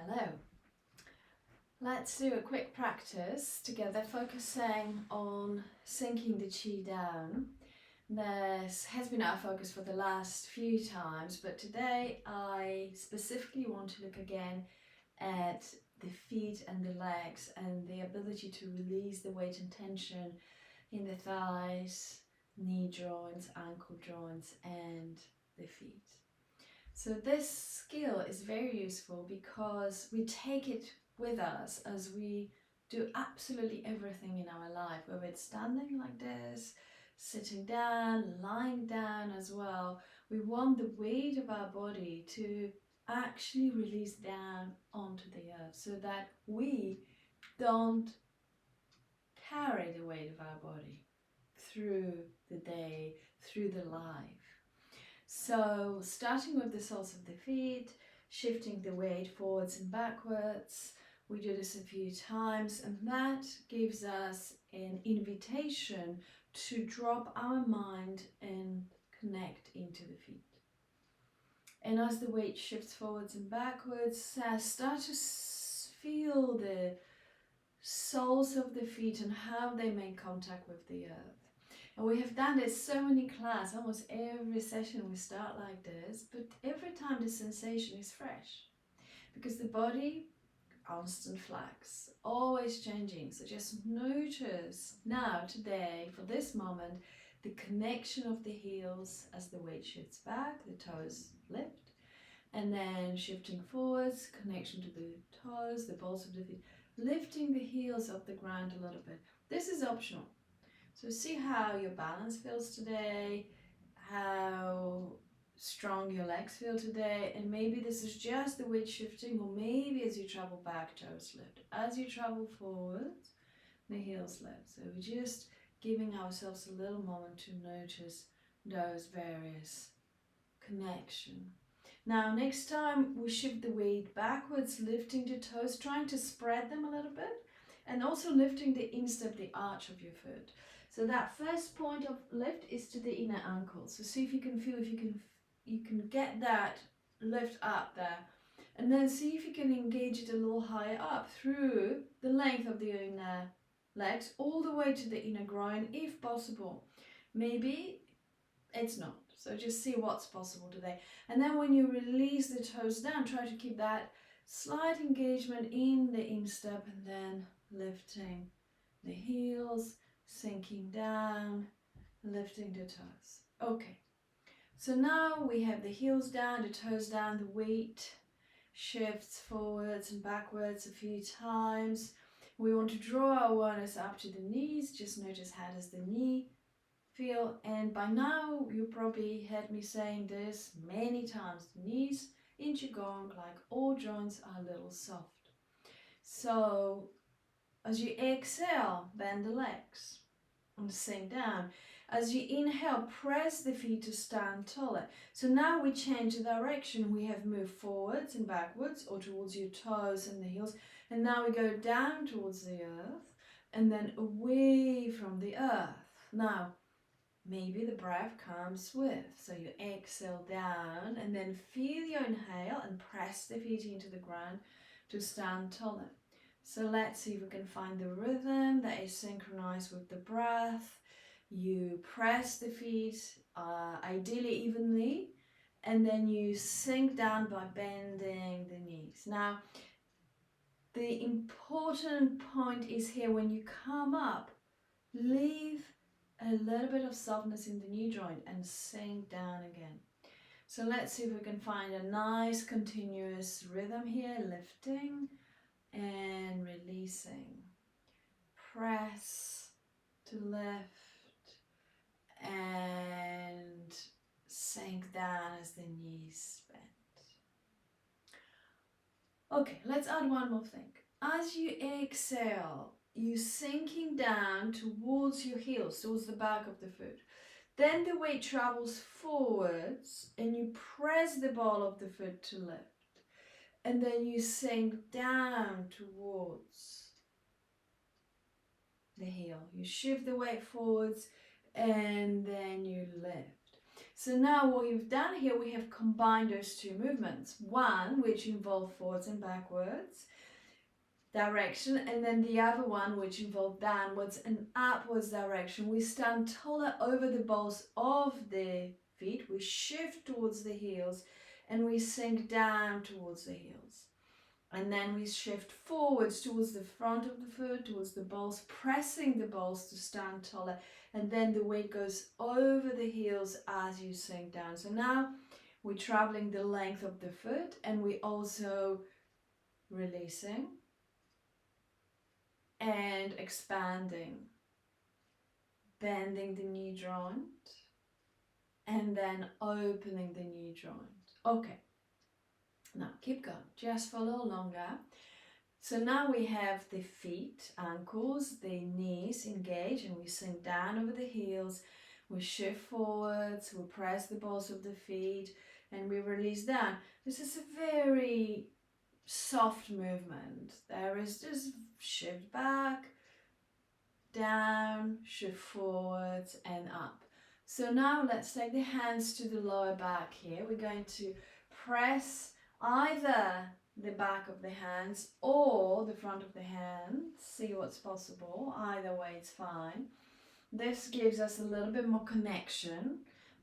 Hello. Let's do a quick practice together, focusing on sinking the chi down. This has been our focus for the last few times, but today I specifically want to look again at the feet and the legs and the ability to release the weight and tension in the thighs, knee joints, ankle joints, and the feet. So this skill is very useful because we take it with us as we do absolutely everything in our life, whether it's standing like this, sitting down, lying down as well. We want the weight of our body to actually release down onto the earth so that we don't carry the weight of our body through the day, through the life. So starting with the soles of the feet, shifting the weight forwards and backwards. We do this a few times, and that gives us an invitation to drop our mind and connect into the feet. And as the weight shifts forwards and backwards, start to feel the soles of the feet and how they make contact with the earth. And we have done this so many classes, almost every session we start like this, but every time the sensation is fresh. Because the body, constant flux, always changing. So just notice now, today, for this moment, the connection of the heels as the weight shifts back, the toes lift, and then shifting forwards, connection to the toes, the balls of the feet, lifting the heels off the ground a little bit. This is optional. So see how your balance feels today, how strong your legs feel today, and maybe this is just the weight shifting, or maybe as you travel back, toes lift. As you travel forward, the heels lift. So we're just giving ourselves a little moment to notice those various connections. Now next time we shift the weight backwards, lifting the toes, trying to spread them a little bit, and also lifting the instep, the arch of your foot. So that first point of lift is to the inner ankle. So see if you can feel, if you can get that lift up there. And then see if you can engage it a little higher up through the length of the inner legs, all the way to the inner groin if possible. Maybe it's not. So just see what's possible today. And then when you release the toes down, try to keep that slight engagement in the instep, and then lifting the heels, sinking down, lifting the toes. Okay, so now we have the heels down, the toes down, the weight shifts forwards and backwards a few times. We want to draw our awareness up to the knees. Just notice, how does the knee feel? And by now you probably heard me saying this many times, the knees in Qigong, like all joints, are a little soft. So as you exhale, bend the legs and sink down. As you inhale, press the feet to stand taller. So now we change the direction. We have moved forwards and backwards, or towards your toes and the heels. And now we go down towards the earth and then away from the earth. Now, maybe the breath comes with. So you exhale down and then feel your inhale and press the feet into the ground to stand taller. So let's see if we can find the rhythm that is synchronized with the breath. You press the feet, ideally evenly, and then you sink down by bending the knees. Now, the important point is here, when you come up, leave a little bit of softness in the knee joint and sink down again. So let's see if we can find a nice continuous rhythm here, lifting and releasing. Press to lift and sink down as the knees bend. Okay, let's add one more thing. As you exhale, you sinking down towards your heels, towards the back of the foot. Then the weight travels forwards and you press the ball of the foot to lift. And then you sink down towards the heel. You shift the weight forwards and then you lift. So now what we've done here, we have combined those two movements. One which involved forwards and backwards direction, and then the other one which involved downwards and upwards direction. We stand taller over the balls of the feet, we shift towards the heels, and we sink down towards the heels. And then we shift forwards towards the front of the foot, towards the balls, pressing the balls to stand taller. And then the weight goes over the heels as you sink down. So now we're traveling the length of the foot, and we also releasing and expanding, bending the knee joint, and then opening the knee joint. Okay, now keep going, just for a little longer. So now we have the feet, ankles, the knees engage, and we sink down over the heels, we shift forwards, we press the balls of the feet, and we release down. This is a very soft movement. There is just shift back, down, shift forwards and up. So now let's take the hands to the lower back here. We're going to press either the back of the hands or the front of the hands. See what's possible. Either way it's fine. This gives us a little bit more connection.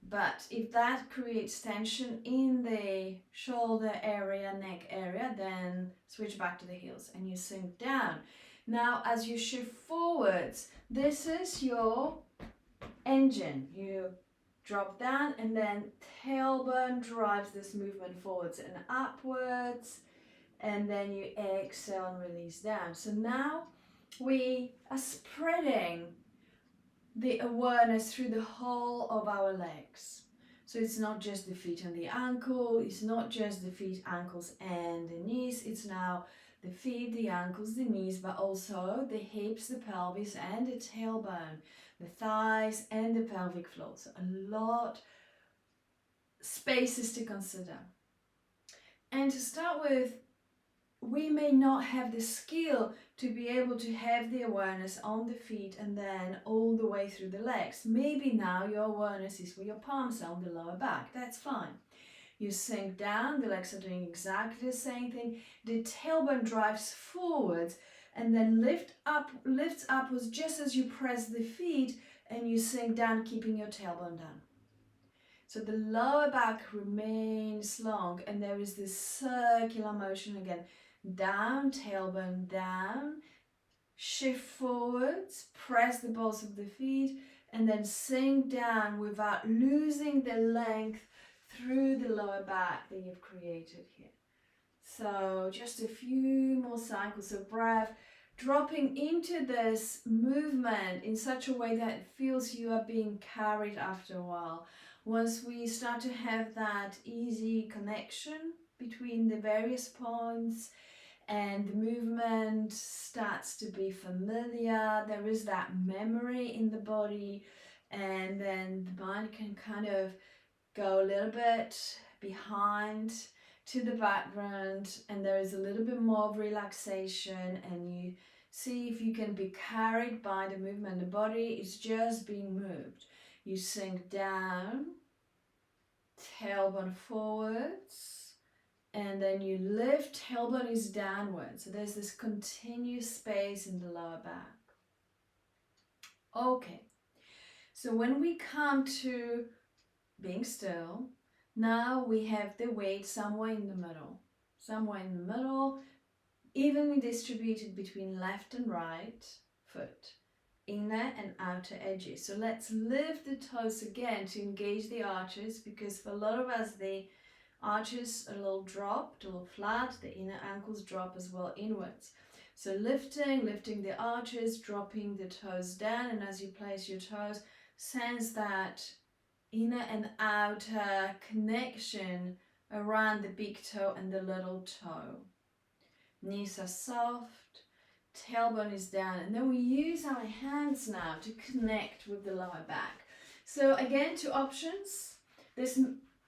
But if that creates tension in the shoulder area, neck area, then switch back to the heels and you sink down. Now, as you shift forwards, this is your engine. You drop down and then tailbone drives this movement forwards and upwards, and then you exhale and release down. So now we are spreading the awareness through the whole of our legs. So it's not just the feet and the ankle, it's not just the feet, ankles and the knees, it's now the feet, the ankles, the knees, but also the hips, the pelvis and the tailbone, the thighs and the pelvic floor. So a lot spaces to consider. And to start with, we may not have the skill to be able to have the awareness on the feet and then all the way through the legs. Maybe now your awareness is where your palms are on the lower back. That's fine. You sink down, the legs are doing exactly the same thing. The tailbone drives forwards and then lifts upwards just as you press the feet, and you sink down, keeping your tailbone down. So the lower back remains long, and there is this circular motion again. Down, tailbone down, shift forwards, press the balls of the feet, and then sink down without losing the length through the lower back that you've created here. So just a few more cycles of breath, dropping into this movement in such a way that it feels you are being carried after a while. Once we start to have that easy connection between the various points and the movement starts to be familiar, there is that memory in the body, and then the mind can kind of go a little bit behind to the background, and there is a little bit more of relaxation, and you see if you can be carried by the movement. The body is just being moved. You sink down, tailbone forwards, and then you lift, tailbone is downwards. So there's this continuous space in the lower back. Okay, so when we come to being still, now we have the weight somewhere in the middle, evenly distributed between left and right foot, inner and outer edges. So let's lift the toes again to engage the arches, because for a lot of us the arches are a little dropped, a little flat, the inner ankles drop as well inwards. So lifting the arches, dropping the toes down, and as you place your toes, sense that inner and outer connection around the big toe and the little toe. Knees are soft, tailbone is down, and then we use our hands now to connect with the lower back. So again, two options. This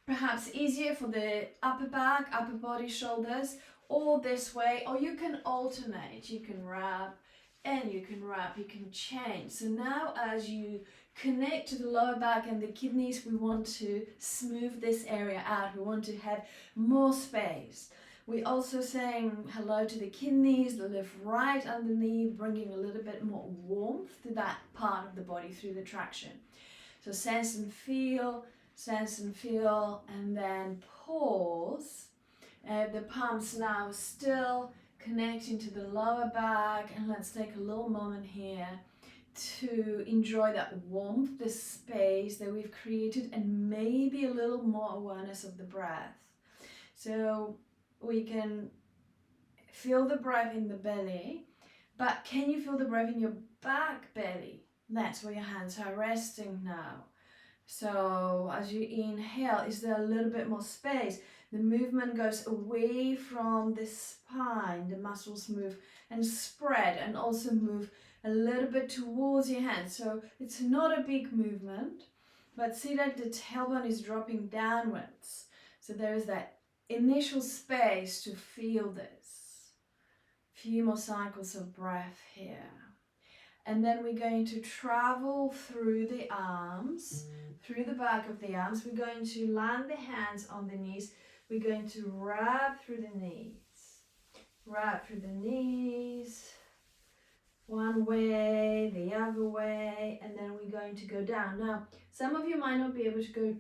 perhaps easier for the upper back, upper body, shoulders, or this way, or you can alternate. You can wrap and you can wrap, you can change. So now as you connect to the lower back and the kidneys. We want to smooth this area out. We want to have more space. We're also saying hello to the kidneys, the left right underneath, bringing a little bit more warmth to that part of the body through the traction. So sense and feel, and then pause. The palms now still connecting to the lower back, and let's take a little moment here to enjoy that warmth, the space that we've created, and maybe a little more awareness of the breath. So we can feel the breath in the belly, but can you feel the breath in your back belly? That's where your hands are resting now. So as you inhale, is there a little bit more space? The movement goes away from the spine, the muscles move and spread, and also move a little bit towards your hands. So it's not a big movement, but see that the tailbone is dropping downwards. So there is that initial space to feel this. Few more cycles of breath here. And then we're going to travel through the arms, through the back of the arms. We're going to land the hands on the knees. We're going to wrap through the knees. Wrap through the knees. One way, the other way, and then we're going to go down. Now, some of you might not be able to go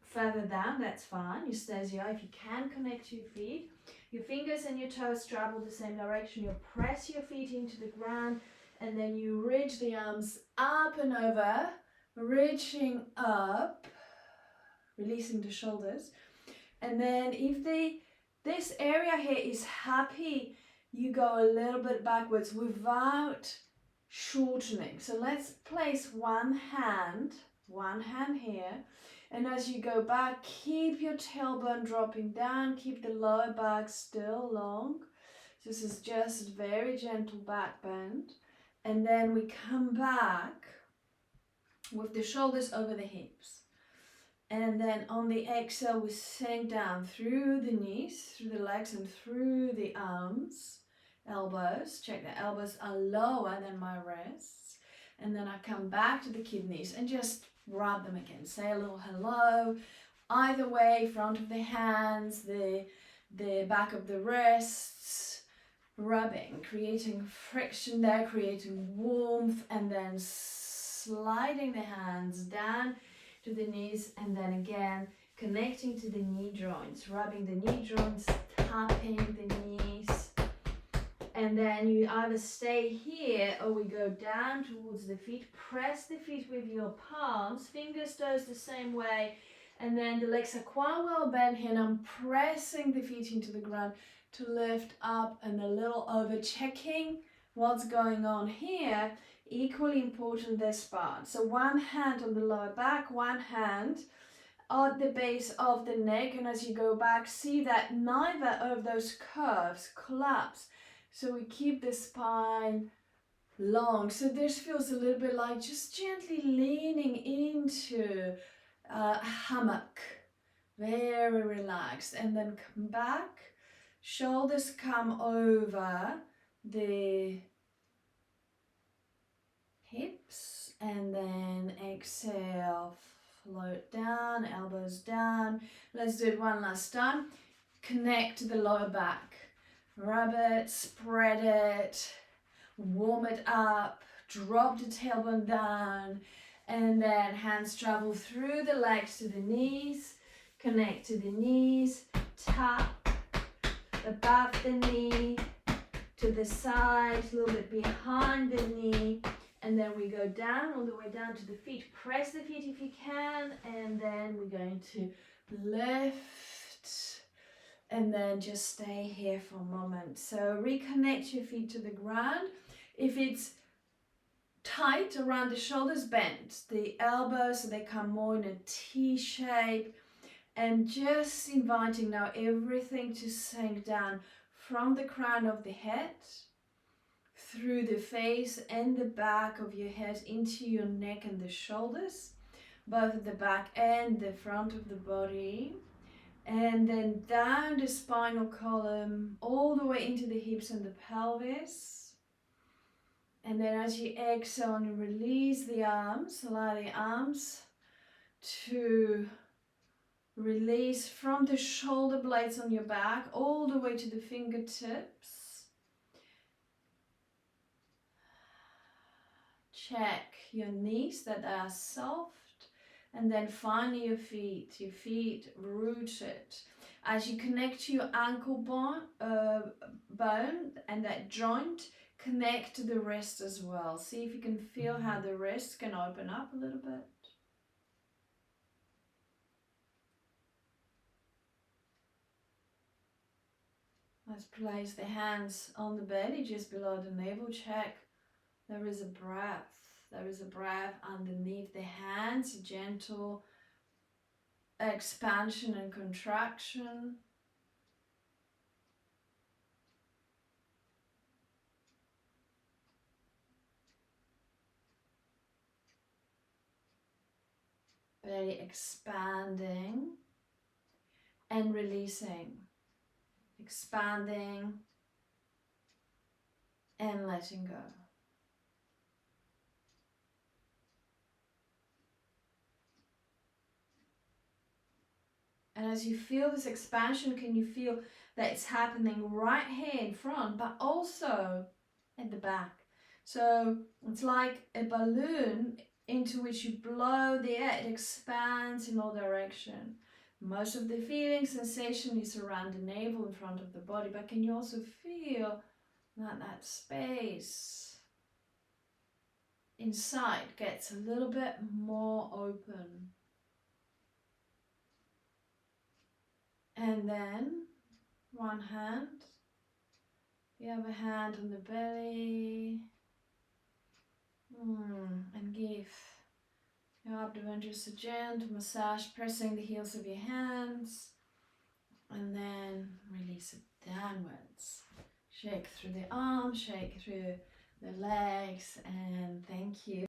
further down. That's fine. You stay as you are. If you can connect your feet, your fingers and your toes travel the same direction. You press your feet into the ground, and then you reach the arms up and over, reaching up, releasing the shoulders. And then if this area here is happy, you go a little bit backwards without shortening. So let's place one hand here. And as you go back, keep your tailbone dropping down, keep the lower back still long. This is just very gentle back bend. And then we come back with the shoulders over the hips. And then on the exhale, we sink down through the knees, through the legs, and through the arms, elbows. Check the elbows are lower than my wrists. And then I come back to the kidneys and just rub them again. Say a little hello. Either way, front of the hands, the back of the wrists, rubbing, creating friction there, creating warmth, and then sliding the hands down to the knees, and then again connecting to the knee joints, rubbing the knee joints, tapping the knees, and then you either stay here or we go down towards the feet. Press the feet with your palms, fingers, toes the same way, and then the legs are quite well bent here, and I'm pressing the feet into the ground to lift up and a little over, checking what's going on here. Equally important this part. So one hand on the lower back, one hand at the base of the neck, and as you go back, see that neither of those curves collapse. So we keep the spine long. So this feels a little bit like just gently leaning into a hammock, very relaxed, and then come back. Shoulders come over the hips, and then exhale, float down, elbows down. Let's do it one last time. Connect to the lower back. Rub it, spread it, warm it up, drop the tailbone down, and then hands travel through the legs to the knees. Connect to the knees, tap above the knee, to the side, a little bit behind the knee, and then we go down, all the way down to the feet. Press the feet if you can, and then we're going to lift, and then just stay here for a moment. So reconnect your feet to the ground. If it's tight around the shoulders, bend the elbows so they come more in a T shape, and just inviting now everything to sink down from the crown of the head, through the face and the back of your head into your neck and the shoulders, both at the back and the front of the body, and then down the spinal column, all the way into the hips and the pelvis, And then as you exhale, you release the arms, allow the arms to release from the shoulder blades on your back all the way to the fingertips. Check your knees that are soft. And then finally your feet rooted. As you connect to your ankle bone and that joint, connect to the wrist as well. See if you can feel how the wrist can open up a little bit. Let's place the hands on the belly just below the navel. Check. There is a breath. There is a breath underneath the hands, a gentle expansion and contraction. Belly expanding and releasing. Expanding and letting go. And as you feel this expansion, can you feel that it's happening right here in front, but also at the back? So it's like a balloon into which you blow the air. It expands in all directions. Most of the feeling, sensation is around the navel in front of the body, but can you also feel that space inside gets a little bit more open? And then one hand, the other hand on the belly, and give your abdomen just a gentle massage, pressing the heels of your hands, and then release it downwards. Shake through the arms, shake through the legs, and thank you.